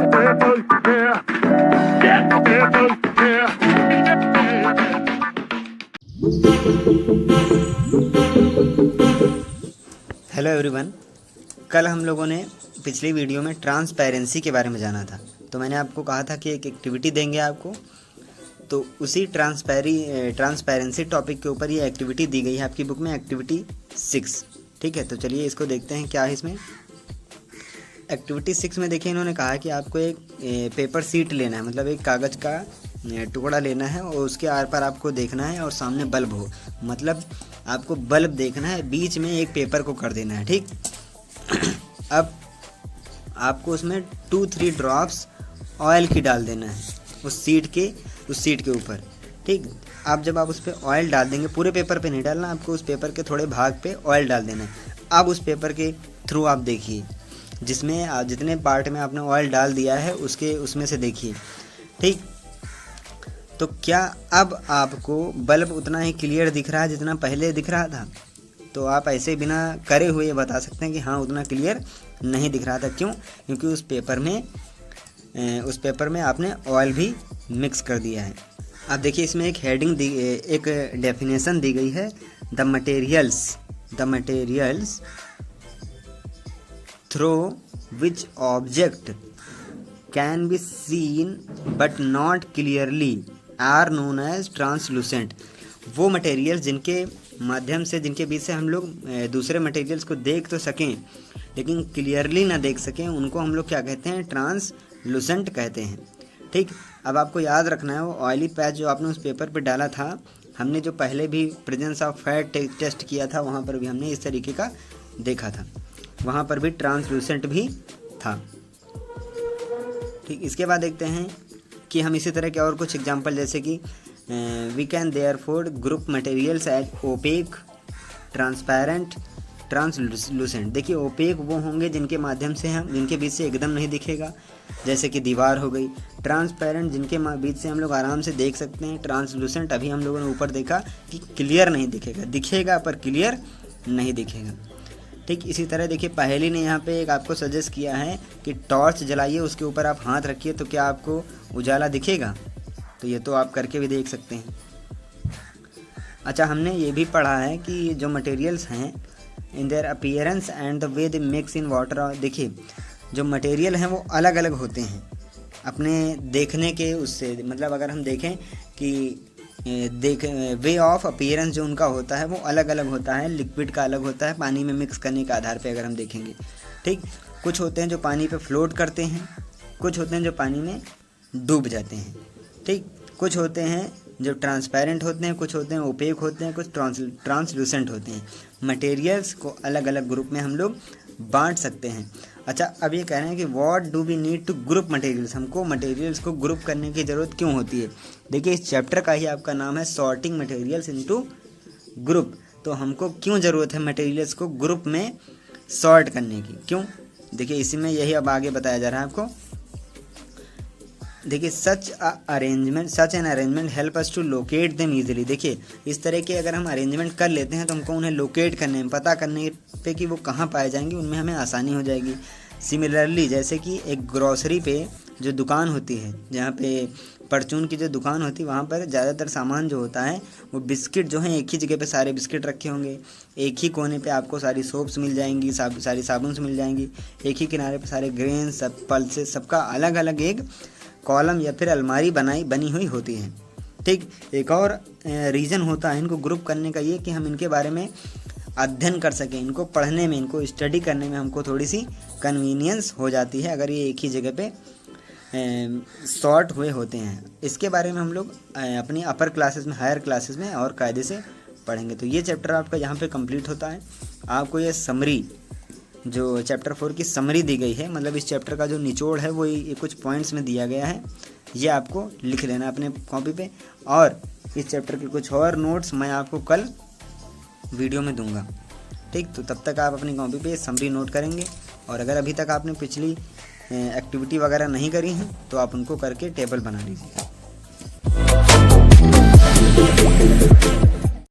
Hello everyone, कल हम लोगों ने पिछली वीडियो में ट्रांसपेरेंसी के बारे में जाना था। तो मैंने आपको कहा था कि एक एक्टिविटी देंगे आपको, तो उसी ट्रांसपेरेंसी टॉपिक के ऊपर ये एक्टिविटी दी गई है आपकी बुक में, एक्टिविटी 6। ठीक है, तो चलिए इसको देखते हैं क्या है इसमें। एक्टिविटी 6 में देखिए इन्होंने कहा कि आपको एक पेपर सीट लेना है, मतलब एक कागज़ का टुकड़ा लेना है और उसके आर पार आपको देखना है और सामने बल्ब हो, मतलब आपको बल्ब देखना है, बीच में एक पेपर को कर देना है। ठीक अब आपको उसमें 2-3 ड्रॉप्स ऑयल की डाल देना है उस सीट के ऊपर। ठीक, अब जब आप उस पर ऑयल डाल देंगे, पूरे पेपर पे नहीं डालना, आपको उस पेपर के थोड़े भाग पे ऑयल डाल देना है। अब उस पेपर के थ्रू आप देखिए, जिसमें जितने पार्ट में आपने ऑयल डाल दिया है उसमें से देखिए। ठीक, तो क्या अब आपको बल्ब उतना ही क्लियर दिख रहा है जितना पहले दिख रहा था? तो आप ऐसे बिना करे हुए बता सकते हैं कि हाँ, उतना क्लियर नहीं दिख रहा था। क्यों? क्योंकि उस पेपर में आपने ऑयल भी मिक्स कर दिया है। अब देखिए इसमें एक हेडिंग एक डेफिनेशन दी गई है, the materials through which object can be seen but not clearly are known as translucent. वो मटेरियल्स जिनके माध्यम से, जिनके बीच से हम लोग दूसरे मटेरियल्स को देख तो सकें लेकिन क्लियरली ना देख सकें, उनको हम लोग क्या कहते हैं? ट्रांसलूसेंट कहते हैं। ठीक, अब आपको याद रखना है वो ऑयली पैच जो आपने उस पेपर पे डाला था, हमने जो पहले भी प्रेजेंस ऑफ फैट टेस्ट किया था वहाँ पर भी हमने इस तरीके का देखा था, वहाँ पर भी ट्रांसलूसेंट भी था। ठीक, इसके बाद देखते हैं कि हम इसी तरह के और कुछ एग्जांपल, जैसे कि we can therefore group materials as opaque, transparent, translucent. देखिए ओपेक वो होंगे जिनके माध्यम से जिनके बीच से एकदम नहीं दिखेगा, जैसे कि दीवार हो गई। ट्रांसपेरेंट जिनके बीच से हम लोग आराम से देख सकते हैं। ट्रांसलूसेंट अभी हम लोगों ने ऊपर देखा कि क्लियर नहीं दिखेगा, दिखेगा पर क्लियर नहीं दिखेगा। ठीक, इसी तरह देखिए पहेली ने यहाँ पे एक आपको सजेस्ट किया है कि टॉर्च जलाइए, उसके ऊपर आप हाथ रखिए तो क्या आपको उजाला दिखेगा? तो ये तो आप करके भी देख सकते हैं। अच्छा, हमने ये भी पढ़ा है कि जो मटेरियल्स हैं in their appearance and the way they mix in water. देखिए जो मटेरियल हैं वो अलग अलग होते हैं अपने देखने के उससे, मतलब अगर हम देखें कि वे ऑफ अपीयरेंस जो उनका होता है वो अलग अलग होता है। लिक्विड का अलग होता है, पानी में मिक्स करने के आधार पे अगर हम देखेंगे। ठीक, कुछ होते हैं जो पानी पे फ्लोट करते हैं, कुछ होते हैं जो पानी में डूब जाते हैं। ठीक, कुछ होते हैं जो ट्रांसपेरेंट होते हैं, कुछ होते हैं ओपेक होते हैं, कुछ ट्रांसलूसेंट होते हैं। मटेरियल्स को अलग अलग ग्रुप में हम लोग बांट सकते हैं। अच्छा, अब ये कह रहे हैं कि what do we need to group materials, हमको मटेरियल्स को ग्रुप करने की ज़रूरत क्यों होती है? देखिए इस चैप्टर का ही आपका नाम है सॉर्टिंग मटेरियल्स इनटू ग्रुप। तो हमको क्यों ज़रूरत है मटेरियल्स को ग्रुप में सॉर्ट करने की? क्यों? देखिए इसी में यही अब आगे बताया जा रहा है आपको। देखिए such an arrangement help us to locate them easily. देखिए इस तरह के अगर हम अरेंजमेंट कर लेते हैं तो हमको उन्हें लोकेट करने में, पता करने पे कि वो कहाँ पाए जाएंगे, उनमें हमें आसानी हो जाएगी। सिमिलरली जैसे कि एक ग्रॉसरी पे जो दुकान होती है, जहाँ पे परचून की जो दुकान होती है, वहाँ पर ज़्यादातर सामान जो होता है वो बिस्किट जो हैं, एक ही जगह पे सारे बिस्किट रखे होंगे, एक ही कोने पे आपको सारी सोप्स मिल जाएंगी, सारी साबुन्स मिल जाएंगी, एक ही किनारे पे सारे ग्रेन, सब पल्सेस, सबका अलग अलग एक कॉलम या फिर अलमारी बनी हुई होती है। ठीक, एक और रीज़न होता है इनको ग्रुप करने का ये कि हम इनके बारे में अध्ययन कर सकें, इनको पढ़ने में, इनको स्टडी करने में हमको थोड़ी सी कन्वीनियंस हो जाती है अगर ये एक ही जगह पे सॉर्ट हुए होते हैं। इसके बारे में हम लोग अपनी अपर क्लासेस में, हायर क्लासेस में और कायदे से पढ़ेंगे। तो ये चैप्टर आपका यहाँ पे कंप्लीट होता है। आपको ये समरी, जो चैप्टर 4 की समरी दी गई है, मतलब इस चैप्टर का जो निचोड़ है वो ये कुछ पॉइंट्स में दिया गया है, ये आपको लिख लेना अपने कॉपी पे। और इस चैप्टर के कुछ और नोट्स मैं आपको कल वीडियो में दूंगा। ठीक, तो तब तक आप अपनी कॉपी पे समरी नोट करेंगे। और अगर अभी तक आपने पिछली एक्टिविटी वगैरह नहीं करी हैं तो आप उनको करके टेबल बना लीजिए।